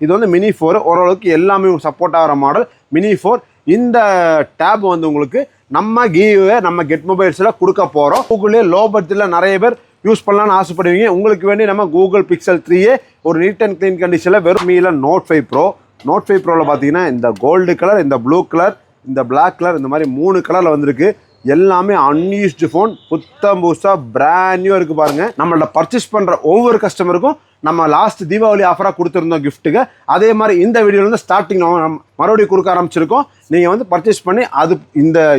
இது வந்து மினி 4 ஓரளவுக்கு எல்லாமே சப்போர்ட் ஆகிற மாடல் மினி 4. இந்த டேப் வந்து உங்களுக்கு நம்ம கிவ்வே நம்ம கெட் மொபைல்ஸில் கொடுக்க போகிறோம். கூகுளே லோ பட்ஜெட்டில் நிறைய பேர் யூஸ் பண்ணலான்னு ஆசைப்படுவீங்க. உங்களுக்கு வேண்டி நம்ம கூகுள் பிக்சல் 3a ஒரு நீட் அண்ட் க்ளீன் கண்டிஷனில் வெறும் மீல Note 5 Pro. Note 5 Proவில் பார்த்தீங்கன்னா இந்த கோல்டு கலர், இந்த ப்ளூ கலர், இந்த பிளாக் கலர், இந்த மாதிரி 3 கலரில் வந்திருக்கு. எல்லாமே அன்யூஸ்டு ஃபோன், புத்தம் புதுசாக பிராண்ட் நியூ இருக்குது பாருங்கள். நம்மள்ட்ட பர்ச்சேஸ் பண்ணுற ஒவ்வொரு கஸ்டமருக்கும் நம்ம லாஸ்ட் தீபாவளி ஆஃபராக கொடுத்துருந்தோம் கிஃப்ட்டுக்கு. அதே மாதிரி இந்த வீடியோலேருந்து ஸ்டார்டிங் மறுபடியும் கொடுக்க ஆரம்பிச்சிருக்கோம். நீங்கள் வந்து பர்ச்சேஸ் பண்ணி அது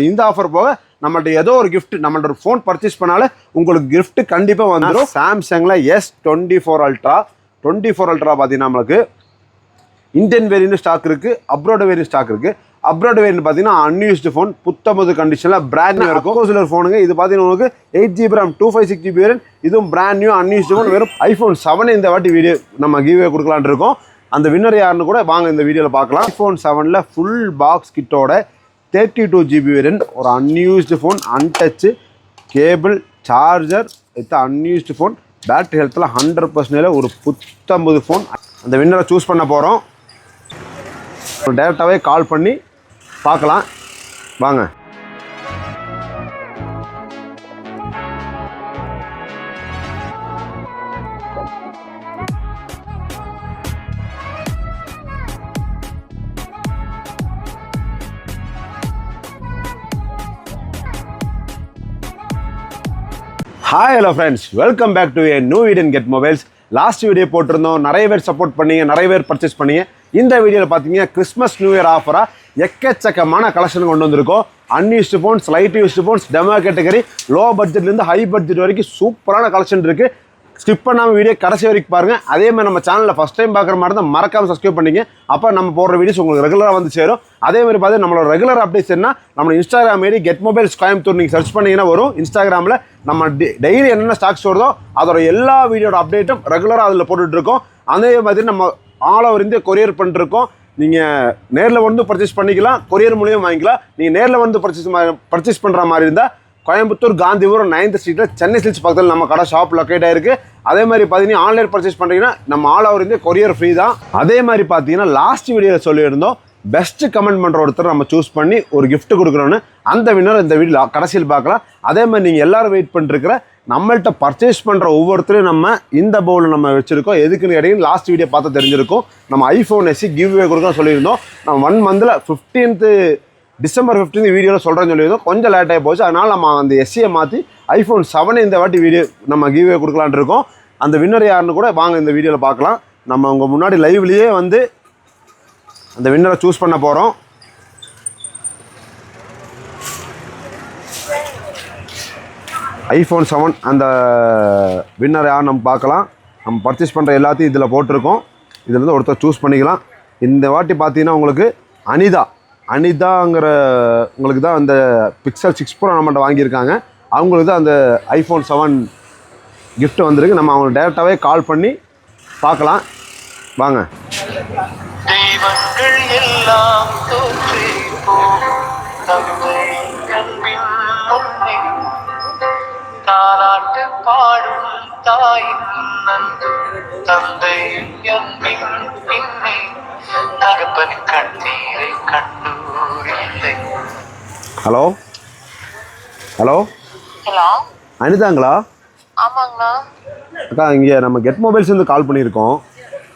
இந்த ஆஃபர் போக நம்மள்ட்ட ஏதோ ஒரு கிஃப்ட், நம்மள்ட்ட ஒரு ஃபோன் பர்ச்சேஸ் பண்ணாலே உங்களுக்கு கிஃப்ட் கண்டிப்பாக வந்துடும். சாம்சங்கில் S24 Ultra பார்த்தீங்கன்னா நம்மளுக்கு இந்தியன் வேரியன்ட் ஸ்டாக் இருக்குது, அப்ராட் வேரியன்ட் ஸ்டாக் இருக்குது. அப்ராட் வேரியன்ட் பார்த்தீங்கன்னா அன்யூஸ்டு ஃபோன், புத்தம்பது கண்டிஷனில் பிராண்ட் நியூ இருக்கும். சிலர் ஃபோனுங்க இது பார்த்தீங்கன்னா உங்களுக்கு 8GB RAM 256GB வேரியன்ட், இதுவும் பிராண்ட் நியூ அன்யூஸ்டு ஃபோன். வெறும் iPhone 7 இந்த வாட்டி வீடியோ நம்ம கிவ்வே கொடுக்கலான் இருக்கோம். அந்த வின்னர் யாருன்னு கூட வாங்க இந்த வீடியோவில் பார்க்கலாம். iPhone 7ல் ஃபுல் பாக்ஸ் கிட்டோட 32GB வேரியன்ட், ஒரு unused phone, untouched, cable, charger, இது அன்யூஸ்டு ஃபோன், பேட்டரி ஹெல்த்தில் 100% ஒரு புத்தம்பது ஃபோன். அந்த வின்னரை சூஸ் பண்ண போகிறோம். டேரெக்டாகவே கால் பண்ணி பார்க்கலாம் வாங்க. Hi hello friends, welcome back to a new video in Get Mobiles. Last video போட்டிருந்தோம், நிறைய பேர் சப்போர்ட் பண்ணீங்க, நிறைய பேர் பர்ச்சேஸ் பண்ணீங்க. இந்த வீடியோவில் பார்த்தீங்கன்னா கிறிஸ்மஸ் நியூ இயர் ஆஃபராக எக்கச்சக்கமான கலெக்ஷன் கொண்டு வந்திருக்கோம். Unused phones, light used phones, demo category, low பட்ஜெட்லேருந்து ஹை பட்ஜெட் வரைக்கும் சூப்பரான கலெக்ஷன் இருக்குது. ஸ்கிப் பண்ணாமல் வீடியோ கடைசி வரைக்கும் பாருங்கள். அதே மாதிரி நம்ம சேனலில் ஃபஸ்ட் டைம் பார்க்குற மாதிரி தான் மறக்காமல் சப்ஸ்கிரைப் பண்ணிங்க. அப்போ நம்ம போடுற வீடியோஸ் உங்களுக்கு ரெகுலராக வந்து சேரும். அதே மாதிரி பார்த்து நம்மளோட ரெகுலர் அப்டேட்ஸ் என்ன, நம்ம Instagram ID Get Mobiles Coimbatore நீங்கள் சர்ச் பண்ணிங்கன்னா வரும். இன்ஸ்டாகிராமில் நம்ம டெய்லி என்னென்ன ஸ்டாக்ஸ் வருதோ அதோட எல்லா வீடியோட அப்டேட்டும் ரெகுலராக அதில் போட்டுட்ருக்கோம். அதே மாதிரி நம்ம ஆல் ஓவர் இந்தியா கொரியர் பண்ணிட்டுருக்கோம். நீங்கள் நேரில் வந்து பர்ச்சேஸ் பண்ணிக்கலாம், கொரியர் மூலியம் வாங்கிக்கலாம். நீங்கள் நேரில் வந்து பர்ச்சேஸ் பண்ணுற மாதிரி இருந்தால் கோயம்புத்தூர் காந்திபுரம் 9th ஸ்ட்ரீட்டில் சென்னை சில்க்ஸ் பக்கத்தில் நம்ம கடை ஷாப் லொக்கேட் ஆகிருக்கு. அதே மாதிரி பார்த்தீங்கன்னா ஆன்லைன் பர்ச்சேஸ் பண்ணுறீங்கன்னா நம்ம all over India courier free தான். அதே மாதிரி பார்த்தீங்கன்னா லாஸ்ட் வீடியோவில் சொல்லியிருந்தோம், பெஸ்ட்டு கமெண்ட் பண்ணுற ஒருத்தர் நம்ம சூஸ் பண்ணி ஒரு கிஃப்ட் கொடுக்குறோன்னு. அந்த வின்னர் இந்த வீடியோ கடைசியில் பார்க்கலாம். அதே மாதிரி நீங்கள் எல்லோரும் வெயிட் பண்ணிருக்கிற நம்மள்கிட்ட பர்ச்சேஸ் பண்ணுற ஒவ்வொருத்தரையும் நம்ம இந்த பவுலில் நம்ம வச்சுருக்கோம். எதுக்குன்னு கேட்டீங்கன்னா லாஸ்ட் வீடியோ பார்த்து தெரிஞ்சிருக்கும். நம்ம iPhone SE கிவ்வே கொடுக்க சொல்லியிருந்தோம். நம்ம 1 மந்தில் 15th December 15th வீடியோவில் சொல்கிறேன்னு சொல்லியிருந்தோம். கொஞ்சம் லேட் ஆகி போச்சு. அதனால் நம்ம அந்த SE மாற்றி iPhone 7 இந்த வாட்டி வீடியோ நம்ம கிவ்வே கொடுக்கலான் இருக்கோம். அந்த வின்னர் யாருன்னு கூட வாங்க இந்த வீடியோவில் பார்க்கலாம். நம்ம உங்கள் முன்னாடி லைவ்லேயே வந்து அந்த வின்னரை சூஸ் பண்ண போகிறோம். iPhone 7 அந்த வின்னர் யார் நம்ம பார்க்கலாம். நம்ம பர்ச்சேஸ் பண்ணுற எல்லாத்தையும் இதில் போட்டிருக்கோம். இதில் ஒருத்தர் சூஸ் பண்ணிக்கலாம். இந்த வாட்டி பார்த்தீங்கன்னா உங்களுக்கு அனிதாங்கிற உங்களுக்கு தான் அந்த Pixel 6 Pro நம்மள்ட்ட வாங்கியிருக்காங்க. அவங்களுக்கு தான் அந்த iPhone 7 கிஃப்ட் வந்திருக்கு. நம்ம அவங்க டேரெக்டாகவே கால் பண்ணி பார்க்கலாம் வாங்க. தெய்வங்கள் எல்லாம் தோன்றி தாலாட்டு பாடும் தாயின் நன்று தந்தை அன்பின் பின்னை தகப்பன் கண்ணீரை கண்டூரில்லை. ஹலோ ஹலோ ஹலோ அனிதாங்களா? ஆமாங்கண்ணா. அக்கா, இங்கே நம்ம கெட் மொபைல்ஸ் வந்து கால் பண்ணியிருக்கோம்.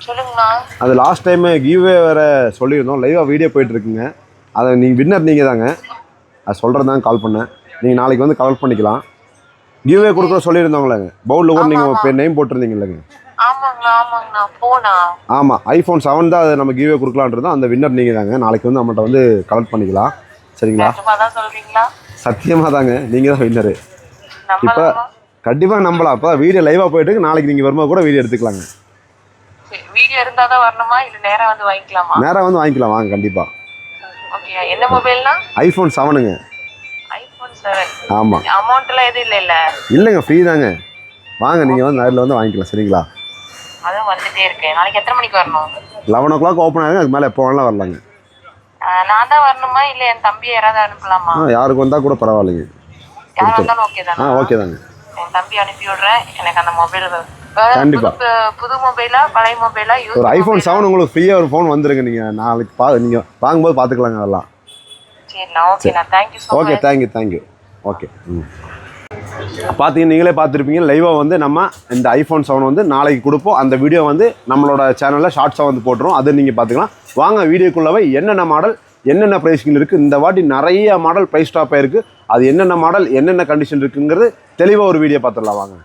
சொல்லுங்கண்ணா. அது லாஸ்ட் டைமு கிவ்வே வேறு சொல்லியிருந்தோம், லைவாக வீடியோ போயிட்டுருக்குங்க. அதை நீங்கள் வின்னர் நீங்கள் தாங்க, அது சொல்கிறது தான் கால் பண்ணேன். நீங்கள் நாளைக்கு வந்து கால் பண்ணிக்கலாம். கிவ்வே கொடுக்குற சொல்லியிருந்தோங்களேங்க, பவுலில் கூட நீங்கள் நேம் போட்டிருந்தீங்க இல்லைங்க? ஆமாம், iPhone 7 தான் அதை நம்ம கிவ்வே கொடுக்கலான்றது. அந்த வின்னர் நீங்கள் தாங்க. நாளைக்கு வந்து நம்மகிட்ட வந்து கலெக்ட் பண்ணிக்கலாம். சரிங்களா? சத்தியமாக தாங்க, நீங்கள் தான் வின்னரு. இப்போ கண்டிப்பாக நம்பலாம். அப்போ வீடியோ லைவாக போயிட்டு நாளைக்கு நீங்கள் வரும்போது கூட வீடியோ எடுத்துக்கலாங்க. வீடியோ இருந்தால் தான் வரணுமா இல்லை நேராக வந்து வாங்கிக்கலாமா? நேராக வந்து வாங்கிக்கலாம் வாங்க. கண்டிப்பாக. ஓகே, என்ன மொபைல்னா? iPhone 7ங்க. iPhone 7. ஆமாம். அமௌண்ட்லாம் எதுவும் இல்லைங்க, ஃப்ரீ தாங்க. வாங்க, நீங்கள் வந்து நேரில் வந்து வாங்கிக்கலாம். சரிங்களா? அதான் வந்துட்டே இருக்கேன். நாளைக்கு எத்தனை மணிக்கு வரணும்? 11 o'clock ஓப்பன் ஆகுங்க. அதுக்கு மேலே எப்போ வேணாலும் வரலாங்க. நான் தான் வரணுமா இல்லை என் தம்பி யாராவது அனுப்பலாமா? யாருக்கு வந்தால் கூட பரவாயில்லைங்க. யார் வந்தாலும் ஓகே தானே? ஓகே தாங்க. என் தம்பி அனுப்பி விடுறேன். எனக்கு அந்த மொபைல் கண்டிப்பா. புது மொபைலா பழைய மொபைலா ஒரு ஐஃபோன் 7 உங்களுக்கு ஃப்ரீயா ஒரு ஃபோன் வந்துருங்க. நீங்க நாளைக்கு நீங்க வாங்கும்போது பாத்துக்கலாங்க அதெல்லாம். சரிண்ணா ஓகேண்ணா thank you so okay much. Thank you okay. பார்த்தீங்க நீங்களே பார்த்துருப்பீங்க லைவாக வந்து நம்ம இந்த ஐஃபோன் 7 வந்து நாளைக்கு கொடுப்போம். அந்த வீடியோ வந்து நம்மளோட சேனலில் ஷார்ட்ஸாக வந்து போட்டுரும். அதை நீங்கள் பார்த்துக்கலாம். வாங்க வீடியோக்குள்ளவே என்னென்ன மாடல் என்னென்ன ப்ரைஸ்கள் இருக்குது, இந்த வாட்டி நிறைய மாடல் ப்ரைஸ் ஸ்டாப் ஆயிருக்கு. அது என்னென்ன மாடல் என்னென்ன கண்டிஷன் இருக்குங்கிறது தெளிவாக ஒரு வீடியோ பார்த்துடலாம் வாங்க.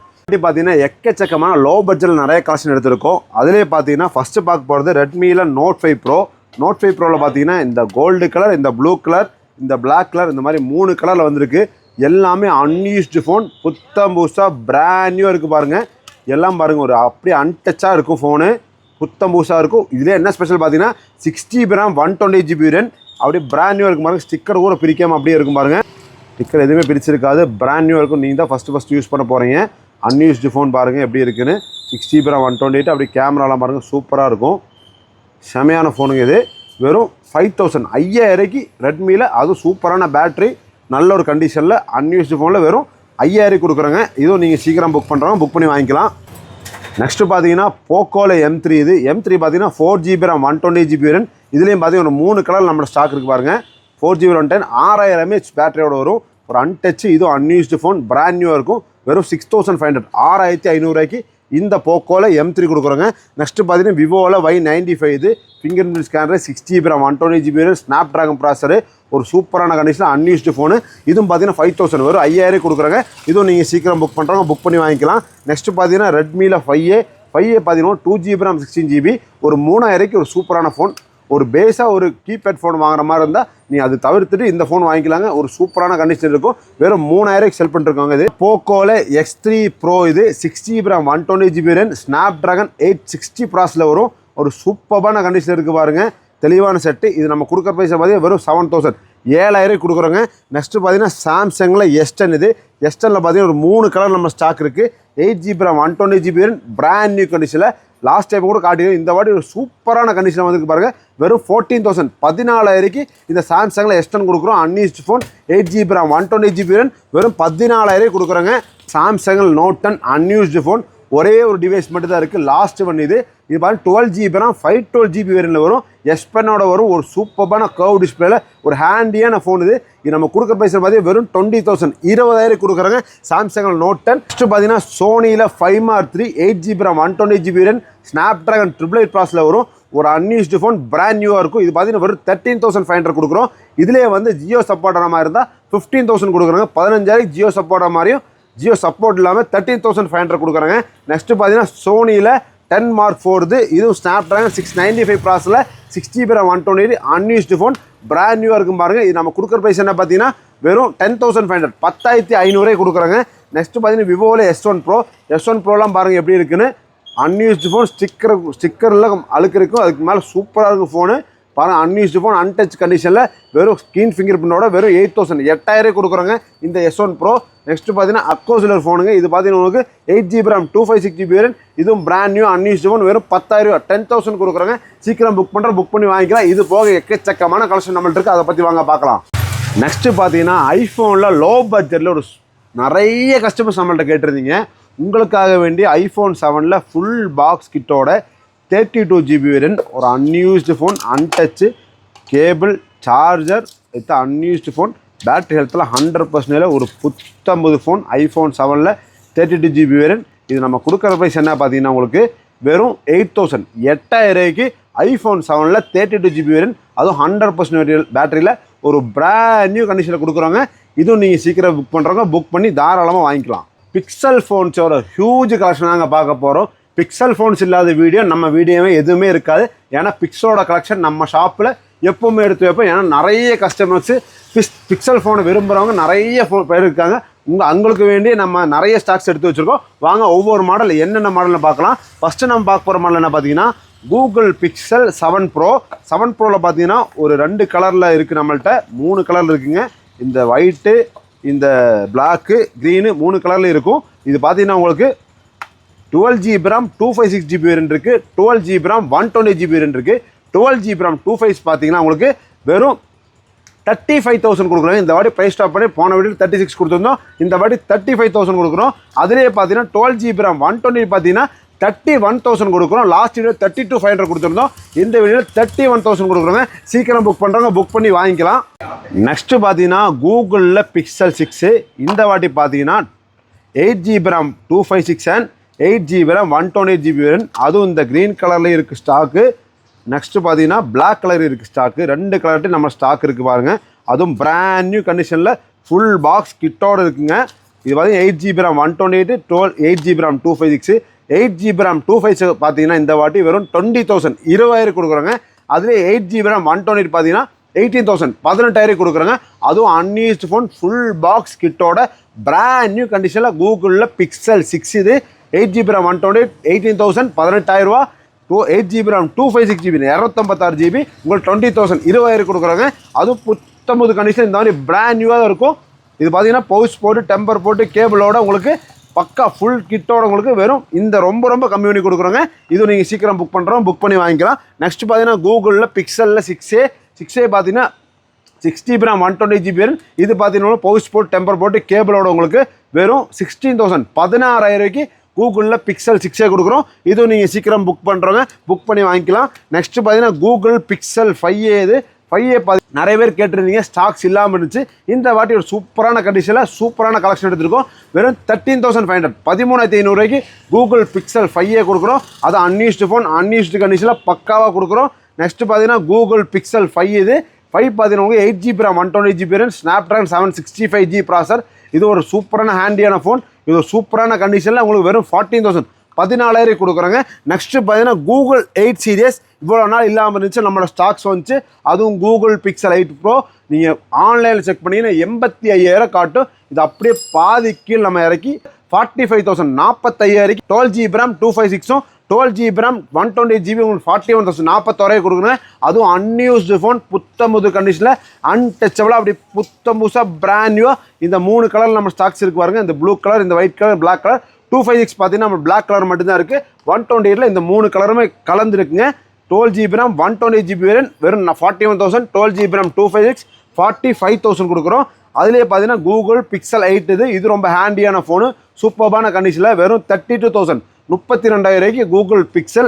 பார்த்தீங்கன்னா எக்கச்சக்கமான லோ பட்ஜெட்டில் நிறைய கலெக்ஷன் எடுத்திருக்கோம். அதிலே பார்த்தீங்கன்னா ஃபஸ்ட்டு பார்க்க போகிறது ரெட்மியில் Note 5 Pro. Note 5 Proவில் பார்த்தீங்கன்னா இந்த கோல்டு கலர், இந்த ப்ளூ கலர், இந்த பிளாக் கலர், இந்த மாதிரி 3 கலரில் வந்திருக்கு. எல்லாமே அன்யூஸ்டு ஃபோன், புத்தம் புதுசாக பிராண்ட் நியூவாக இருக்குது பாருங்கள். எல்லாம் பாருங்கள் ஒரு அப்படியே அன்டச்சாக இருக்கும் ஃபோனு, புத்தம் புதுசாக இருக்கும். இதில் என்ன ஸ்பெஷல் பார்த்தீங்கன்னா 6GB RAM 128GB RAM அப்படியே பிராண்ட் நியூவாக இருக்கும் பாருங்கள். ஸ்டிக்கர் கூட பிரிக்காமல் அப்படியே இருக்கும் பாருங்கள். ஸ்டிக்கர் எதுவுமே பிரிச்சிருக்காது, பிராண்ட் நியூவாக இருக்கும். நீங்கள் தான் ஃபஸ்ட்டு யூஸ் பண்ண போகிறீங்க. அன்யூஸ்டு ஃபோன் பாருங்கள் எப்படி இருக்குன்னு. 6GB RAM 128 அப்படி கேமராலாம் பாருங்கள் சூப்பராக இருக்கும். செமையான ஃபோனுங்க இது. வெறும் 5000 5000 ரெட்மியில், அதுவும் சூப்பரான பேட்ரி, நல்ல ஒரு கண்டிஷனில் அன்யூஸ்டு ஃபோனில் வெறும் 5000 கொடுக்குறோங்க. இதுவும் நீங்கள் சீக்கிரம் புக் பண்ணுறவங்க புக் பண்ணி வாங்கிக்கலாம். நெக்ஸ்ட்டு பார்த்தீங்கன்னா போக்கோவில் M3. இது M3 பார்த்தீங்கன்னா 4GB RAM 128GB RAM. இதுலேயும் பார்த்தீங்கன்னா ஒரு 3 கலர் நம்மளோட ஸ்டாக் இருக்குது பாருங்கள். 4GB RAM 10 6000 mAh பேட்டரியோட வரும். ஒரு அன்டச்சு, இதுவும் அன்யூஸ்டு ஃபோன், பிராண்ட் நியூவாக இருக்கும். வெறும் 6500 6500 இந்த போக்கோவில் M3 கொடுக்குறோங்க. நெக்ஸ்ட்டு பார்த்தீங்கன்னா விவோவில் Y95. இது finger print scanner, 6GB RAM 128GB RAM, snap dragon processor, ஒரு சூப்பரான கண்டிஷன் அன்யூஸ்டு ஃபோனு. இதுவும் பார்த்தீங்கன்னா 5000 வெறும் 5000 கொடுக்குறாங்க. இதுவும் நீங்கள் சீக்கிரம் புக் பண்ணுறவங்க புக் பண்ணி வாங்கிக்கலாம். நெக்ஸ்ட்டு பார்த்தீங்கன்னா ரெட்மியில் 5A பார்த்தீங்கன்னா 2GB RAM 16GB, ஒரு 3000 ஒரு சூப்பரான ஃபோன். ஒரு பேஸாக ஒரு கீபேட் ஃபோன் வாங்குற மாதிரி இருந்தால் நீ அது தவிர்த்துட்டு இந்த ஃபோன் வாங்கிக்கலாங்க. ஒரு சூப்பரான கண்டிஷன் இருக்கும். வெறும் 3000 செல் பண்ணிருக்காங்க. இது போக்கோவில் X3 Pro. இது 6GB RAM 128GB RAM, snap dragon 860 ப்ராஸில் வரும். ஒரு சூப்பரான கண்டிஷன் இருக்குது பாருங்கள். தெளிவான செட்டு. இது நம்ம கொடுக்குற பைசா பார்த்தீங்கன்னா வெறும் 7000 7000 கொடுக்குறோங்க. நெக்ஸ்ட்டு பார்த்தீங்கன்னா சாம்சங்கில் S10. இது S10ல் பார்த்தீங்கன்னா ஒரு 3 கலர் நம்ம ஸ்டாக் இருக்குது. 8GB RAM 128GB RAM, brand new கண்டிஷனில். லாஸ்ட் டைம் கூட காட்டிடுவோம். இந்த வாட்டி ஒரு சூப்பரான கண்டிஷன் வந்துருக்கு பாருங்கள். வெறும் 14000 14000 இந்த சாம்சங்கில் S10 கொடுக்குறோம். Unused phone, 8GB RAM 128GB RAM, வெறும் 14000 கொடுக்குறோங்க. சாம்சங்கில் Note 10 அன்யூஸ்டு ஃபோன், ஒரே ஒரு டிவைஸ் மட்டும் தான் இருக்குது. லாஸ்ட் ஒன் இது பாருங்கள் 12GB RAM 512GB வேரியன்ட்ல வரும். S Penோட வரும். ஒரு சூப்பரான கர்வ் டிஸ்பிளேல ஒரு ஹேண்டியான ஃபோன் இது. இது நம்ம கொடுக்குற பைசா பார்த்தீங்கன்னா வெறும் 20000 20000 கொடுக்குறாங்க. சாம்சங்கில் Note 10. நெக்ஸ்ட் பார்த்தீங்கன்னா சோனியில் 5 Mark 3 8GB RAM 128GB RAM, snap dragon 888 ப்ராஸில் வரும். ஒரு அன்யூஸ்டு ஃபோன், பிராண்ட் நியூவாக இருக்கும். இது பார்த்தீங்கன்னா வெறும் 13500 கொடுக்குறோம். இதிலே வந்து ஜியோ சப்போர்ட் ஆன மாதிரி இருந்தால் 15000 கொடுக்குறாங்க. 15000 ஜியோ சப்போர்ட் ஆன மாதிரியும் ஜியோ சப்போர்ட் இல்லாமல் 13500 கொடுக்குறாங்க. நெக்ஸ்ட்டு பார்த்தீங்கன்னா சோனியில் 10 Mark 4. இதுவும் snap dragon 695 ப்ராஸில் 6GB RAM 128 unused phone, brand நியூவாக இருக்கும் பாருங்கள். இது நம்ம கொடுக்குற ப்ரைஸ் என்ன பார்த்தீங்கன்னா வெறும் 10500 10500 கொடுக்குறாங்க. நெக்ஸ்ட்டு பார்த்தீங்கன்னா விவோவில் S1 Pro. S1 Proலாம் பாருங்கள் எப்படி இருக்குன்னு. அன்யூஸ்டு ஃபோன், ஸ்டிக்கரில் அழுக்கு இருக்கும். அதுக்கு மேலே சூப்பராக இருக்கும் ஃபோனு பாருங்கள். அன்யூஸ்டு ஃபோன், அன்டச் கண்டிஷனில் வெறும் ஸ்க்ரீன் ஃபிங்கர் பிரிண்டோட வெறும் 8000 கொடுக்குறாங்க இந்த S1 Pro. நெக்ஸ்ட்டு பார்த்தீங்கன்னா அக்கோசிலர் ஃபோனுங்க. இது பார்த்தீங்கன்னா உங்களுக்கு 8GB RAM 256GB RAM, இதுவும் பிராண்ட் நியூ அன்யூஸ்டு ஃபோன், வெறும் 10000 10000 கொடுக்குறாங்க. சீக்கிரம் புக் பண்ணி வாங்கிக்கலாம். இது போக எக்கச்சக்கமான கலெக்ஷன் நம்மள்ட்ட இருக்குது. அதை பற்றி வாங்க பார்க்கலாம். நெக்ஸ்ட்டு பார்த்தீங்கன்னா ஐஃபோனில் லோ பட்ஜெட்டில் ஒரு நிறைய கஸ்டமர்ஸ் நம்மள்ட்ட கேட்டிருந்தீங்க. உங்களுக்காக வேண்டிய iPhone 7ல் ஃபுல் பாக்ஸ் கிட்டோட 32GB வேரியன்ட், ஒரு unused phone, untouched, cable, charger with unused phone, battery ஹெல்த்தில் 100% ஒரு புத்தம்பது ஃபோன் iPhone 7ல் 32GB வேரியன்ட். இது நம்ம கொடுக்குற ப்ரைஸ் என்ன பார்த்தீங்கன்னா உங்களுக்கு வெறும் 8000 iPhone 7ல் 32GB வேரியன்ட், அதுவும் 100% பேட்டரியில் ஒரு பிராண்ட் நியூ கண்டிஷனில் கொடுக்குறோங்க. இதுவும் நீங்கள் சீக்கிரம் புக் பண்ணுறவங்க புக் பண்ணி தாராளமாக வாங்கிக்கலாம். பிக்சல் ஃபோன்ஸோட ஹியூஜ் கலெக்ஷன் நாங்கள் பார்க்க போகிறோம். பிக்சல் ஃபோன்ஸ் இல்லாத வீடியோ நம்ம வீடியோவே எதுவுமே இருக்காது. ஏன்னா பிக்சலோட கலெக்ஷன் நம்ம ஷாப்பில் எப்போவுமே எடுத்து வைப்போம். ஏன்னா நிறைய கஸ்டமர்ஸு பிக்சல் ஃபோனை விரும்புகிறவங்க நிறைய பேர் இருக்காங்க. அவங்களுக்கு வேண்டிய நம்ம நிறைய ஸ்டாக்ஸ் எடுத்து வச்சுருக்கோம். வாங்க ஒவ்வொரு மாடல் என்னென்ன மாடல்னு பார்க்கலாம். ஃபஸ்ட்டு நம்ம பார்க்க போகிற மாடல் என்ன பார்த்தீங்கன்னா கூகுள் பிக்சல் 7 Pro. 7 Proவில் பார்த்தீங்கன்னா ஒரு 2 கலரில் இருக்குது. நம்மள்கிட்ட 3 கலரில் இருக்குங்க. இந்த ஒயிட்டு, இந்த பிளாக்கு, க்ரீனு 3 கலரில் இருக்கும். இது பார்த்தீங்கன்னா உங்களுக்கு 12GB RAM 256GB வேரியன்ட் இருக்குது. 12GB RAM 128GB வேரியன்ட் இருக்குது. 12GB RAM 25 பார்த்தீங்கன்னா உங்களுக்கு வெறும் 35,000 கொடுக்குறோம். இந்த வாட்டி ப்ரைஸ் ஸ்டாப் பண்ணி போன வீடியோ 36 கொடுத்துருந்தோம். இந்த வாட்டி 35,000 கொடுக்குறோம். அதிலேயே பார்த்தீங்கன்னா 12GB RAM 120 பார்த்தீங்கன்னா 31,000 கொடுக்குறோம். லாஸ்ட் வீடியோ 32,500 கொடுத்துருந்தோம். இந்த வீடியோ 31,000 கொடுக்குறோங்க. சீக்கிரம் புக் பண்ணுறவங்க புக் பண்ணி வாங்கிக்கலாம். நெக்ஸ்ட்டு பார்த்தீங்கன்னா கூகுளில் Pixel 6 இந்த வாட்டி பார்த்தீங்கன்னா 8GB RAM 256 and 8GB RAM 128GB variant. அதுவும் இந்த க்ரீன் கலரில் இருக்குது ஸ்டாக்கு. நெக்ஸ்ட்டு பார்த்தீங்கன்னா பிளாக் கலர் இருக்குது ஸ்டாக்கு. 2 கலர்ட்டு நம்ம ஸ்டாக் இருக்குது பாருங்கள். அதுவும் பிராண்ட் நியூ கண்டிஷனில் ஃபுல் பாக்ஸ் கிட்டோடு இருக்குங்க. இது பார்த்தீங்கன்னா 8GB RAM 128 8GB RAM 256 8GB RAM 256 பார்த்தீங்கன்னா இந்த வாட்டி வெறும் 20,000 20,000 கொடுக்குறாங்க. அதுலேயே 8GB RAM 128 பார்த்தீங்கன்னா 18,000 18,000 கொடுக்குறாங்க. அதுவும் அன்யூஸ்டு ஃபோன் ஃபுல் பாக்ஸ் கிட்டோட பிராண்ட் நியூ கண்டிஷனில் கூகுளில் Pixel 6 இது 8GB RAM 128 18,000 18,000 ரூபா. 8GB RAM 256GB 256GB உங்களுக்கு 20,000 20,000 கொடுக்குறாங்க. அதுவும் புத்தம்பது கண்டிஷன் இந்த மாதிரி பிராண்ட் நியூவாக தான் இருக்கும். இது பார்த்தீங்கன்னா பவுச் போட்டு டெம்பர் போட்டு கேபிளோட உங்களுக்கு பக்கா ஃபுல் கிட்டோட உங்களுக்கு வெறும் இந்த ரொம்ப கம்மி பண்ணி கொடுக்குறோங்க. இது நீங்கள் சீக்கிரம் புக் பண்ணி வாங்கிக்கலாம். நெக்ஸ்ட் பார்த்தீங்கன்னா கூகுளில் Pixel 6a பார்த்தீங்கன்னா 6GB RAM 128GB வேரியன்ட். இது பார்த்தீங்கன்னா பவுச் போட்டு டெம்பர் போட்டு கேபிளோட உங்களுக்கு வெறும் 16,000 16,000 கூகுளில் Pixel 6a கொடுக்குறோம். இதுவும் நீங்கள் சீக்கிரம் புக் பண்ணுறவங்க புக் பண்ணி வாங்கிக்கலாம். நெக்ஸ்ட்டு பார்த்தீங்கன்னா கூகுள் Pixel 5a இது 5a நிறைய பேர் கேட்டிருந்தீங்க, ஸ்டாக்ஸ் இல்லாமல் இருந்துச்சு. இந்த வாட்டி ஒரு சூப்பரான கண்டிஷனில் சூப்பரான கலெக்ஷன் எடுத்துருக்கோம். வெறும் 13,500 13,500 கூகுள் Pixel 5a கொடுக்குறோம். அது அன்யூஸ்டு ஃபோன் அன்யூஸ்டு கண்டிஷனில் பக்காவாக கொடுக்குறோம். நெக்ஸ்ட்டு பார்த்தீங்கன்னா கூகுள் Pixel 5 இது 5 பார்த்தீங்கன்னா 8GB RAM 128GB variant Snapdragon 765G ப்ராசர். இது ஒரு சூப்பரான ஹேண்டியான ஃபோன். இது ஒரு சூப்பரான கண்டிஷனில் உங்களுக்கு வெறும் 14,000 14,000 கொடுக்குறாங்க. நெக்ஸ்ட்டு பார்த்தீங்கன்னா கூகுள் 8 சீரியஸ் இவ்வளோ நாள் இல்லாமல் இருந்துச்சு, நம்மளோட ஸ்டாக்ஸ் வந்துச்சு. அதுவும் கூகுள் Pixel 8 Pro நீங்கள் ஆன்லைனில் செக் பண்ணிங்கன்னா 85,000 காட்டும். இது அப்படியே பாதி கீழ் நம்ம இறக்கி 45,000 45,000 12GB RAM 256 12GB RAM 128GB உங்களுக்கு 41,000 41,000 கொடுக்குறேன். அதுவும் அன்யூஸ்டு ஃபோன் புத்தம்புது கண்டிஷனில் அன்டச்சபிளாக அப்படி புத்தம்புசாக பிராண்ட் நியூவாக இந்த 3 கலர் நம்ம ஸ்டாக்ஸ் இருக்கு பாருங்க. இந்த ப்ளூ கலர் இந்த ஒயிட் கலர் பிளாக் கலர் 256 பார்த்தீங்கன்னா நம்ம பிளாக் கலர் மட்டும்தான் இருக்குது. 128ல் இந்த 3 கலருமே கலந்துருக்குங்க. 12GB RAM 128GB வேரியன்ட் வெறும் 41,000 12GB RAM 256 45,000 கொடுக்குறோம். அதுலேயே பார்த்தீங்கன்னா கூகுள் Pixel 8 இது ரொம்ப ஹேண்டியான ஃபோனு சூப்பர்பான கண்டிஷனில் வெறும் 32,000 32,000 Google Pixel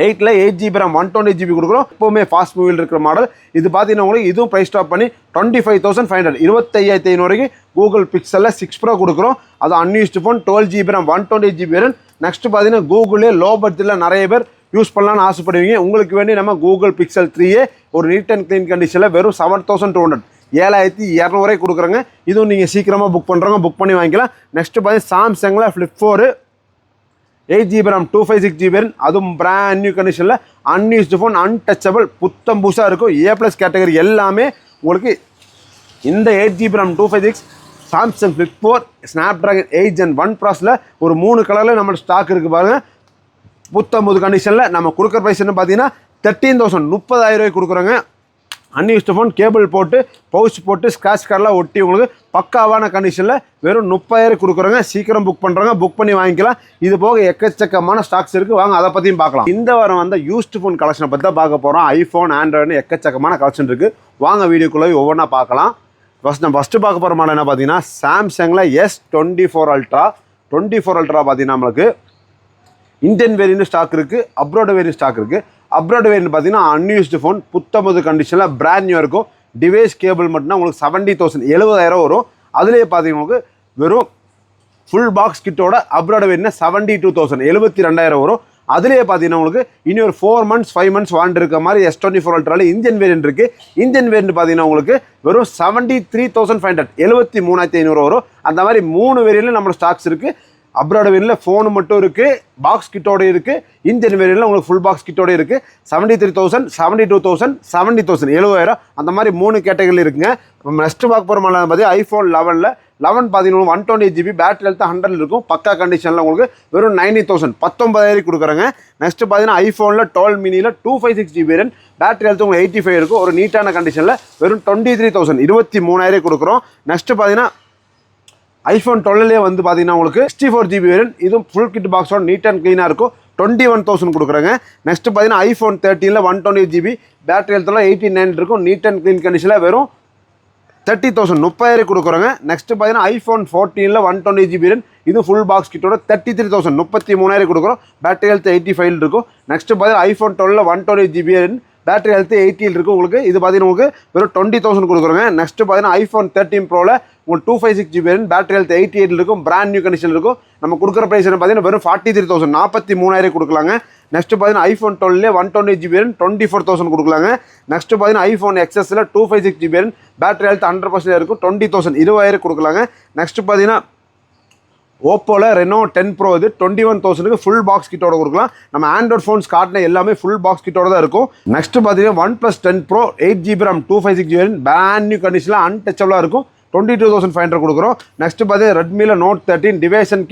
8ல் 8GB RAM 128GB கொடுக்குறோம். எப்போவுமே ஃபாஸ்ட் மூவியில் இருக்கிற மாடல். இது பார்த்தீங்கன்னா உங்களுக்கு இதுவும் ப்ரைஸ் ஸ்டாப் பண்ணி 25,500 25,500 கூகுள் Pixel 6 Pro கொடுக்குறோம். அது unused phone 12GB RAM 128GB variant. Next பார்த்தீங்கன்னா கூகுளே லோ பட்ஜெட்டில் நிறைய பேர் யூஸ் பண்ணலான்னு ஆசைப்படுவீங்க. உங்களுக்கு வேண்டி நம்ம கூகுள் Pixel 3a ஒரு நீட் அண்ட் க்ளீன் கண்டிஷனில் வெறும் 7,200 7,200 கொடுக்குறோங்க. இதுவும் நீங்கள் சீக்கிரமாக புக் பண்ணுறவங்க புக் பண்ணி வாங்கிக்கலாம். நெக்ஸ்ட்டு பார்த்தீங்கன்னா சாம்சங்கில் Flip 4 8GB RAM 256GB variant. அதுவும் பிராண்ட் நியூ கண்டிஷனில் அன்யூஸ்டு ஃபோன் அன்டச்சபிள் புத்தம் புதுசாக இருக்கும். A+ கேட்டகரி எல்லாமே உங்களுக்கு இந்த 8GB RAM 256 Samsung Flip 4 Snapdragon 8 Gen 1 ப்ராஸில் ஒரு 3 கலரில் நம்ம ஸ்டாக் இருக்குது பாருங்கள். புத்தம்பது கண்டிஷனில் நம்ம கொடுக்குற ப்ரைஸ் என்ன பார்த்தீங்கன்னா 13,000 30,000 கொடுக்குறோங்க. அன்யூஸ்டு ஃபோன் கேபிள் போட்டு பவுச் போட்டு ஸ்க்ராட்ச் கார்டெலாம் ஒட்டி உங்களுக்கு பக்காவான கண்டிஷனில் வெறும் 30,000 கொடுக்குறோங்க. சீக்கிரம் புக் பண்ணுறவங்க புக் பண்ணி வாங்கிக்கலாம். இது போக எக்கச்சக்கமான ஸ்டாக்ஸ் இருக்குது, வாங்க அதை பற்றியும் பார்க்கலாம். இந்த வாரம் வந்த யூஸ்டு ஃபோன் கலெக்ஷனை பற்றி தான் பார்க்க போகிறோம். ஐஃபோன் ஆண்ட்ராய்டு எக்கச்சக்கமான கலெக்ஷன் இருக்குது, வாங்க வீடியோக்குள்ளே ஒவ்வொன்றா பார்க்கலாம். ஃபஸ்ட்டு பார்க்க போகிற மாடல் என்ன பார்த்தீங்கன்னா சாம்சங்கில் S24 Ultra 24 Ultra பார்த்தீங்கன்னா நம்மளுக்கு இந்தியன் வேரியன்ட் ஸ்டாக் இருக்குது, அப்ராட் வேரியன்ட் ஸ்டாக் இருக்குது. அப்ராட் வேரியன்ட் பார்த்தீங்கன்னா அன்யூஸ்டு ஃபோன் புத்தம்பது கண்டிஷனில் பிராண்ட் நியூ இருக்கும். டிவைஸ் கேபிள் மட்டும்னா உங்களுக்கு 70,000 70,000 வரும். அதுலேயே பார்த்தீங்கன்னா வெறும் ஃபுல் பாக்ஸ் கிட்டோட அப்ராட் வேரியன்ட் 72,000 72,000 வரும். அதுலேயே பார்த்தீங்கன்னா உங்களுக்கு இனி ஒரு 4 months 5 months வாரண்டி இருக்க மாதிரி S24 Ultraல இந்தியன் வேரியன்ட் இருக்குது. இந்தியன் வேரியன்ட் பார்த்தீங்கன்னா உங்களுக்கு வெறும் 73,500 73,500 வரும். அந்த மாதிரி 3 வேரியன்ட்ல நம்ம ஸ்டாக்ஸ் இருக்குது. அப்ராட் வேரியன்ட்ல ஃபோனு மட்டும் இருக்குது, பாக்ஸ் கிட்டோட இருக்குது. இந்தியன் வேரியன்ட்ல உங்களுக்கு ஃபுல் பாக்ஸ் கிட்டோட இருக்குது. 73,000 72,000 70,000 70,000 அந்த மாதிரி 3 கேட்டகரியில் இருக்குங்க. நம்ம நெக்ஸ்ட் பார்க்க போகிற மாதிரி பார்த்தீங்கன்னா ஐஃபோன் 11 பார்த்தீங்கன்னா 128GB பேட்டரி ஹெல்த் 100 இருக்கும். பக்கா கண்டிஷனில் உங்களுக்கு வெறும் 90,000 19,000 கொடுக்குறாங்க. நெக்ஸ்ட் பார்த்தீங்கன்னா ஐஃபோனில் 12 மினியில் 256GB வேரியன்ட் பேட்டரி ஹெல்த் உங்களுக்கு 85 இருக்கும். ஒரு நீட்டான கண்டிஷனில் வெறும் 23,000 23,000 கொடுக்குறோம். நெக்ஸ்ட் பார்த்தீங்கன்னா ஐஃபோன் 12லேயே வந்து பார்த்தீங்கன்னா உங்களுக்கு 64GB வேரியன்ட். இதுவும் ஃபுல் கிட் பாக்ஸோட நீட் அண்ட் க்ளீனாக இருக்கும். 21,000 கொடுக்குறாங்க. நெக்ஸ்ட் பார்த்தீங்கன்னா ஐஃபோன் 13ல் 128GB பேட்டரி ஹெல்த்தில் 89 இருக்கும். நீட் அண்ட் க்ளீன் கண்டிஷனில் வெறும் 30,000 30,000 கொடுக்குறோங்க. நெக்ஸ்ட் பார்த்தீங்கன்னா ஐஃபோன் 14ல் 120GB ரேம், இது ஃபுல் பாக்ஸ் கிட்டோட 33,000 33,000 கொடுக்குறோம். பேட்டரி ஹெல்த் 85 இருக்கும். நெக்ஸ்ட் பார்த்தீங்கன்னா ஐஃபோன் 12ல் 120GB ரேம், பேட்டரி ஹெல்த் 80 இருக்கும் உங்களுக்கு. இது பார்த்தீங்கன்னா உங்களுக்கு வெறும் 20,000 கொடுக்குறோங்க. நெக்ஸ்ட் பார்த்தீங்கன்னா ஐஃபோன் 13 ப்ரோவில் உங்களுக்கு 256GB ரேம், பேட்டரி ஹெல்த் 88 இருக்கும், பிராண்ட் நியூ கண்டிஷன் இருக்கும். நம்ம கொடுக்குற ப்ரைஸ் பார்த்தீங்கன்னா வெறும் 43,000 43,000 கொடுக்கலாங்க. நெக்ஸ்ட் பார்த்தீங்கன்னா ஐஃபோன் 12லே 120GB ரேம் 24,000 கொடுக்கலாங்க. நெக்ஸ்ட் பார்த்தீங்கன்னா ஐஃபோன் XSல 256GB ரேம், பேட்டரி ஹெல்த் 100% இருக்கும், 20,000 20,000 கொடுக்கலாங்க. நெக்ஸ்ட் பார்த்தீங்கன்னா ஓப்போவில் ரெனோ 10 ப்ரோ இது 21,000க்கு ஃபுல் பாக்ஸ் கிட்டோட கொடுக்கலாம். நம்ம ஆண்ட்ராய்ட் ஃபோன்ஸ் காட்டின எல்லாமே ஃபுல் பாக்ஸ் கிட்டோட தான் இருக்கும். நெக்ஸ்ட் பார்த்தீங்கன்னா OnePlus 10 Pro 8GB RAM 256GB RAM, brand new கண்டிஷனில் அன்டச்சபிளாக இருக்கும், 22,500 கொடுக்குறோம். நெக்ஸ்ட் பார்த்தீங்கன்னா ரெட்மியில் Note 13 டிவைசன்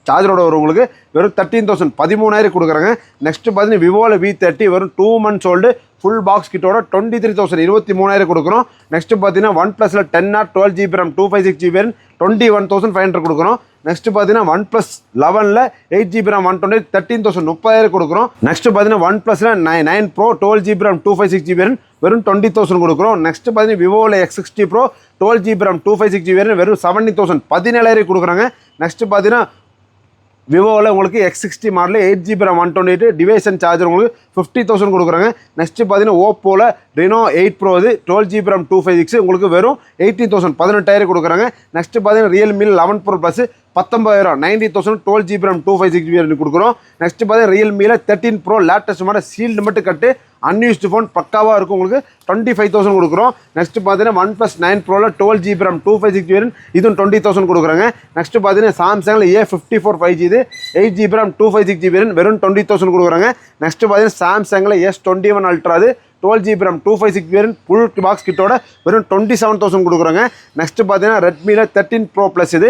சார்ஜரோட வரும் உங்களுக்கு வெறும் 13,000 13,000 கொடுக்குறாங்க. நெக்ஸ்ட் பார்த்தீங்கன்னா விவோவில் V30 வெறும் 2 months ஓல்டு ஃபுல் பாக்ஸ் கிட்டோட 23,000 23,000 கொடுக்குறோம். நெக்ஸ்ட் பார்த்தீங்கன்னா OnePlusல 10R 12GB RAM 256GB RAM 21,500 கொடுக்குறோம். நெக்ஸ்ட் பார்த்தீங்கன்னா OnePlus 11ல் 8GB RAM 128 13,000 30,000 கொடுக்குறோம். நெக்ஸ்ட் பார்த்தீங்கன்னா OnePlusல 9 Pro 12GB RAM 256GB RAM வெறும் 20,000 கொடுக்குறோம். நெக்ஸ்ட் பார்த்தீங்கன்னா விவோவில் X60 Pro 12GB RAM 256GB RAM வெறும் 70,000 17,000 கொடுக்குறாங்க. நெக்ஸ்ட் பார்த்தீங்கன்னா விவோவில் உங்களுக்கு X60 model 8GB RAM 128 டிவைசன் charger உங்களுக்கு 50,000 கொடுக்குறாங்க. நெக்ஸ்ட் பார்த்தீங்கன்னா ஓப்போவில் ரெனோ 8 ப்ரோ இது 12GB RAM 256 உங்களுக்கு வெறும் 18,000 18,000 கொடுக்குறாங்க. நெக்ஸ்ட் பார்த்தீங்கன்னா ரியல்மியில் 11 Pro plus 19,000 90,000 12GB RAM 256GB கொடுக்குறோம். நெக்ஸ்ட் பார்த்தீங்கன்னா ரியல்மியில் 13 Pro லேட்டஸ்ட் மாடல் சீல்டு மட்டும் கட்டு அன்யூஸ்டு ஃபோன் பக்காவாக இருக்கும் உங்களுக்கு 25,000 கொடுக்குறோம். நெக்ஸ்ட் பார்த்தீங்கன்னா OnePlus 9 ப்ரோவில் 12GB RAM 256GB இதுவும் 20,000 கொடுக்குறாங்க. நெக்ஸ்ட் பார்த்தீங்கன்னா சாம்சங்கில் A54 5G இது 8GB RAM 256GB வெறும் 20,000 கொடுக்குறாங்க. நெக்ஸ்ட் பார்த்தீங்கன்னா சாம்சங்கில் S21 Ultra இது 12GB RAM 256GB full box கிட்டோட வெறும் 27,000 கொடுக்குறாங்க. நெக்ஸ்ட் பார்த்தீங்கன்னா ரெட்மியில் 13 Pro ப்ளஸ் இது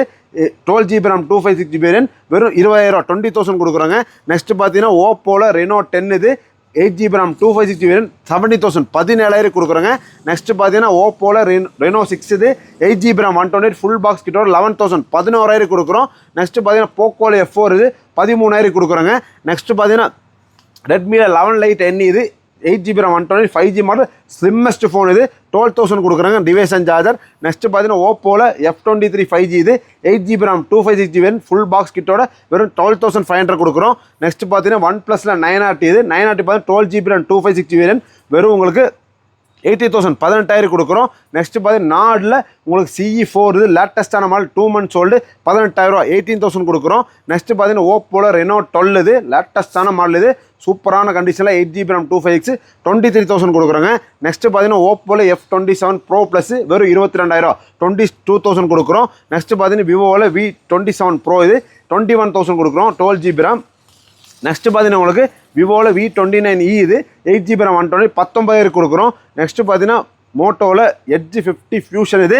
12GB RAM 256GB வெறும் 20,000 20,000 கொடுக்குறாங்க. நெக்ஸ்ட் பார்த்தீங்கன்னா ஓப்போவில் ரெனோ 10 இது 8GB RAM 256GB 70,000 17,000 கொடுக்குறாங்க. நெக்ஸ்ட் பார்த்தீங்கன்னா ஓப்போவில் ரெனோ 6 இது 8GB RAM 128 ஃபுல் பாக்ஸ் கிட்டோட 11,000 11,000 கொடுக்குறோம். நெக்ஸ்ட் பார்த்தீங்கன்னா போக்கோவில் F4 இது 13,000 கொடுக்குறாங்க. நெக்ஸ்ட் பார்த்தீங்கன்னா ரெட்மியில் 11 Lite NE இது 8GB RAM 128 5G model slimmest phone இது 12,000 கொடுக்குறாங்க டிவைசன் சார்ஜர். நெக்ஸ்ட் பார்த்தீங்கன்னா ஓப்போவில் F23 5G இது 8GB RAM 256GB full box கிட்டோட வெறும் 12,500 கொடுக்குறோம். நெக்ஸ்ட் பார்த்தீங்கன்னா OnePlusல 9RT இது 9RT பார்த்தீங்கன்னா 12GB RAM 256GB வெறும் உங்களுக்கு 80,000 18,000 கொடுக்குறோம். நெக்ஸ்ட் பார்த்தீங்கன்னா நாடில் உங்களுக்கு CE4 இது லேட்டஸ்டான மாடல் 2 months ஓல்டு 18,000 18,000 கொடுக்குறோம். நெக்ஸ்ட் பார்த்தீங்கன்னா ஓப்போவில் ரெனோ 12 இது லேட்டஸ்டான மாடல் இது சூப்பரான கண்டிஷனில் 8GB RAM 256 23,000 கொடுக்குறாங்க. நெக்ஸ்ட் பார்த்தீங்கன்னா ஓப்போவில் F27 Pro ப்ளஸ் வெறும் 22,000 22,000 கொடுக்குறோம். நெக்ஸ்ட் பார்த்தீங்கன்னா விவோவில் V27 Pro இது 21,000 கொடுக்குறோம் 12GB RAM. நெக்ஸ்ட் பார்த்தீங்கன்னா உங்களுக்கு விவோவில் V29e இது 8GB RAM 128 19,000 கொடுக்குறோம். நெக்ஸ்ட் பார்த்தீங்கன்னா மோட்டோவில் Edge 50 Fusion இது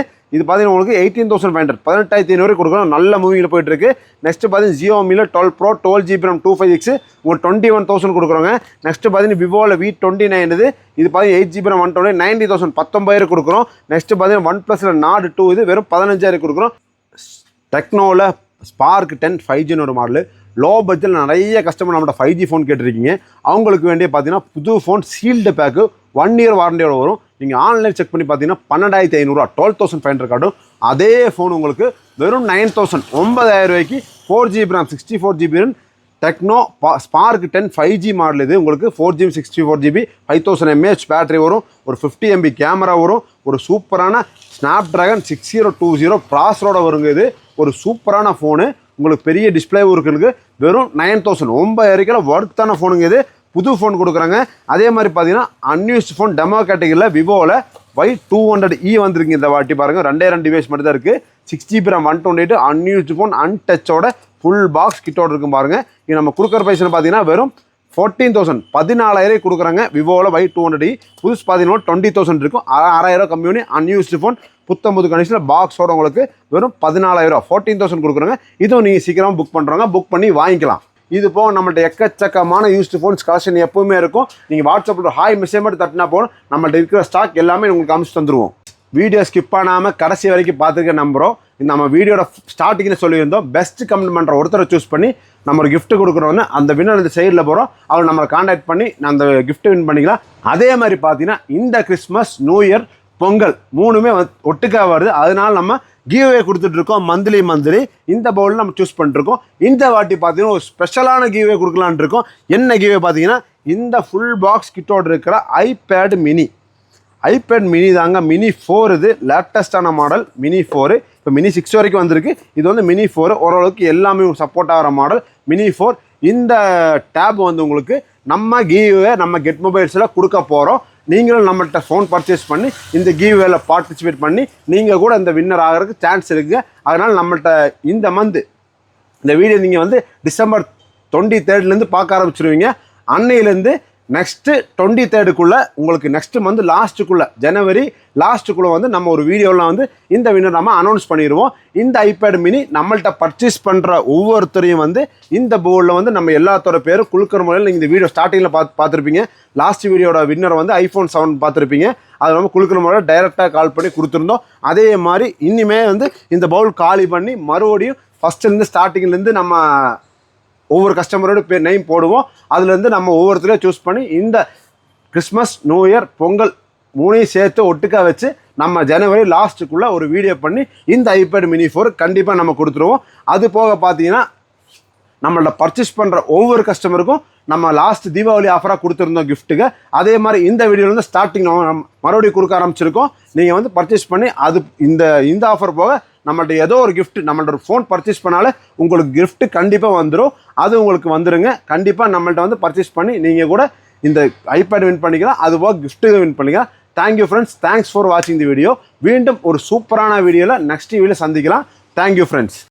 பார்த்தீங்கன்னா உங்களுக்கு 18,500 18,500 கொடுக்குறோம். நல்ல மூவிங்கில் போயிட்டுருக்கு. நெக்ஸ்ட் பார்த்தீங்கன்னா ஜியோமியில் 12 Pro 12GB RAM 256 உங்களுக்கு 21,000 கொடுக்குறோங்க. நெக்ஸ்ட் பார்த்தீங்கன்னா விவோவில் V29 இது பார்த்தீங்கன்னா 8GB RAM 128 90,000 19,000 கொடுக்குறோம். நெக்ஸ்ட் பார்த்தீங்கன்னா OnePlusல Nord 2 இது வெறும் 15,000 கொடுக்குறோம். டெக்னோவில் ஸ்பார்க் 10 5G ஒரு மாடல் லோ பட்ஜெட்டில் நிறைய கஸ்டமர் நம்மளோட 5G ஃபோன் கேட்டிருக்கீங்க. அவங்களுக்கு வேண்டிய பார்த்தீங்கன்னா புது ஃபோன் சீல்டு பேக்கு 1 year வாரண்டியோட வரும். நீங்கள் ஆன்லைன் செக் பண்ணி பார்த்தீங்கன்னா 12,500 12,500 காட்டும். அதே ஃபோன் உங்களுக்கு வெறும் 9,000 9,000 ரூபாய்க்கு 4GB RAM 64GB techno spark 10 5G model இது உங்களுக்கு 4GB 64GB 5000 mAh பேட்டரி வரும், ஒரு 50 MB கேமரா வரும், ஒரு சூப்பரான ஸ்னாப்ட்ராகன் 6020 ப்ராசரோட வருங்க. இது ஒரு சூப்பரான ஃபோனு, உங்களுக்கு பெரிய டிஸ்பிளே இருக்குது. வெறும் 9,000 9,000 ஒர்த்தான ஃபோனுங்க. இது புது ஃபோன் கொடுக்குறாங்க. அதே மாதிரி பார்த்தீங்கன்னா அன்யூஸ்ட் ஃபோன் டெமோ கேட்டகரியில் விவோவில் Y200e வந்திருக்கு. இந்த வாட்டி பாருங்கள் 2 டிவைஸ் மட்டும் தான் இருக்குது. 6GB RAM 128 அன்யூஸ்டு ஃபோன் அன்டச்சோட ஃபுல் பாக்ஸ் கிட்டோட இருக்கும் பாருங்கள். இது நம்ம கொடுக்குற பைசா பார்த்தீங்கன்னா வெறும் 14,000 14,000 கொடுக்குறாங்க. விவோவில் Y200e புதுசு பார்த்தீங்கன்னா 20,000 இருக்கும். 6,000 கம்மி அன்யூஸ்டு ஃபோன் புத்தம்புது கண்டிஷனில் பாக்ஸோட உங்களுக்கு வெறும் 14,000 14,000 கொடுக்குறாங்க. இதுவும் நீங்கள் சீக்கிரமாக புக் பண்ணுறாங்க, புக் பண்ணி வாங்கிக்கலாம். இது போக நம்மள்ட்ட எக்கச்சக்கமான யூஸ்டு ஃபோன்ஸ் கலெக்ஷன் எப்பவுமே இருக்கும். நீங்கள் வாட்ஸ்அப்பில் ஹாய் மெசேஜ் மட்டும் தட்டினா போதும், நம்மள்ட்ட இருக்கிற ஸ்டாக் எல்லாமே உங்களுக்கு அனுப்பிச்சு தந்துடுவோம். வீடியோ ஸ்கிப் பண்ணாமல் கடைசி வரைக்கும் பார்த்துக்க நம்புகிறோம். நம்ம வீடியோட ஸ்டார்டிங்கில் சொல்லியிருந்தோம் பெஸ்ட் கமெண்ட் பண்ணுற ஒருத்தரை சூஸ் பண்ணி நம்ம ஒரு கிஃப்ட் கொடுக்குறோன்னு அந்த வின்னர் இந்த சைடில் போகிறோம். அவர் நம்மளை கான்டாக்ட் பண்ணி அந்த கிஃப்ட் வின் பண்ணிக்கலாம். அதே மாதிரி பார்த்தீங்கன்னா இந்த கிறிஸ்மஸ் நியூ இயர் பொங்கல் மூணுமே ஒட்டுக்கா வருது. அதனால நம்ம கிவ்அவே கொடுத்துட்ருக்கோம் மந்த்லி. இந்த பவுலில் நம்ம சூஸ் பண்ணிருக்கோம். இந்த வாட்டி பார்த்தீங்கன்னா ஒரு ஸ்பெஷலான கிவ்அவே கொடுக்கலான் இருக்கோம். என்ன கிவ்அவே பார்த்தீங்கன்னா இந்த ஃபுல் பாக்ஸ் கிட்டோடு இருக்கிற ஐபேட் மினி தாங்க. மினி 4 இது லேட்டஸ்டான மாடல் மினி 4. இப்போ மினி 6 வரைக்கும் வந்திருக்கு. இது வந்து மினி 4 ஓரளவுக்கு எல்லாமே சப்போர்ட் ஆகிற மாடல் மினி 4. இந்த டேப் வந்து உங்களுக்கு நம்ம கிவ்அவே நம்ம கெட் மொபைல்ஸில் கொடுக்க போகிறோம். நீங்களும் நம்மள்கிட்ட ஃபோன் பர்ச்சேஸ் பண்ணி இந்த கிவ்அவேல பார்ட்டிசிபேட் பண்ணி நீங்கள் கூட இந்த வின்னர் ஆகிறதுக்கு சான்ஸ் இருக்குங்க. அதனால் நம்மள்கிட்ட இந்த இந்த வீடியோ நீங்கள் வந்து டிசம்பர் 23 பார்க்க ஆரம்பிச்சிருவீங்க. அன்னையிலேருந்து நெக்ஸ்ட்டு 23 உங்களுக்கு நெக்ஸ்ட் மந்த் லாஸ்ட்டுக்குள்ளே ஜனவரி லாஸ்ட்டுக்குள்ளே வந்து நம்ம ஒரு வீடியோவில் வந்து இந்த வின்னர் நம்ம அனௌன்ஸ் பண்ணிடுவோம். இந்த ஐபேட் மினி நம்மள்கிட்ட பர்ச்சேஸ் பண்ணுற ஒவ்வொருத்தரையும் வந்து இந்த போர்டில் வந்து நம்ம எல்லாத்தோட பேரும் குழுக்கிற முறையில் நீங்கள் இந்த வீடியோ ஸ்டார்டிங்கில் பார்த்துருப்பீங்க. லாஸ்ட் வீடியோட வின்னர் வந்து iPhone 7 பார்த்துருப்பீங்க. அது நம்ம குழுக்கிற முறையில் டைரெக்டாக கால் பண்ணி கொடுத்துருந்தோம். அதே மாதிரி இனிமே வந்து இந்த பவுல் காலி பண்ணி மறுபடியும் ஃபஸ்ட்டுலேருந்து ஸ்டார்டிங்லேருந்து நம்ம ஒவ்வொரு கஸ்டமரோட பேர் நேம் போடுவோம். அதுலேருந்து நம்ம ஒவ்வொருத்தரையும் சூஸ் பண்ணி இந்த கிறிஸ்மஸ் நியூ இயர் பொங்கல் மூணையும் சேர்த்து ஒட்டுக்கா வச்சு நம்ம ஜனவரி லாஸ்ட்டுக்குள்ளே ஒரு வீடியோ பண்ணி இந்த ஐபேட் மினி 4 கண்டிப்பாக நம்ம கொடுத்துருவோம். அது போக பார்த்தீங்கன்னா நம்மள்ட்ட பர்ச்சேஸ் பண்ணுற ஒவ்வொரு கஸ்டமருக்கும் நம்ம லாஸ்ட் தீபாவளி ஆஃபராக கொடுத்துருந்தோம் கிஃப்ட்டுக்கு. அதே மாதிரி இந்த வீடியோலேருந்து ஸ்டார்டிங் நம்ம மறுபடியும் கொடுக்க ஆரம்பிச்சிருக்கோம். நீங்கள் வந்து பர்ச்சேஸ் பண்ணி அது இந்த ஆஃபர் போக நம்மள்ட்ட ஏதோ ஒரு கிஃப்ட் நம்மள்ட்ட ஒரு ஃபோன் பர்ச்சேஸ் பண்ணாலே உங்களுக்கு கிஃப்ட்டு கண்டிப்பாக வந்துடும். அது உங்களுக்கு வந்துடுங்க. கண்டிப்பாக நம்மள்ட்ட வந்து பர்ச்சேஸ் பண்ணி நீங்கள் கூட இந்த ஐபேட் வின் பண்ணிக்கலாம். அதுபோக கிஃப்ட்டு வின் பண்ணிக்கலாம். Thank you friends. தேங்க்ஸ் ஃபார் வாட்சிங் தி வீடியோ. மீண்டும் ஒரு சூப்பரான வீடியோவில் நெக்ஸ்ட் வீடியோவில் சந்திக்கலாம். Thank you friends.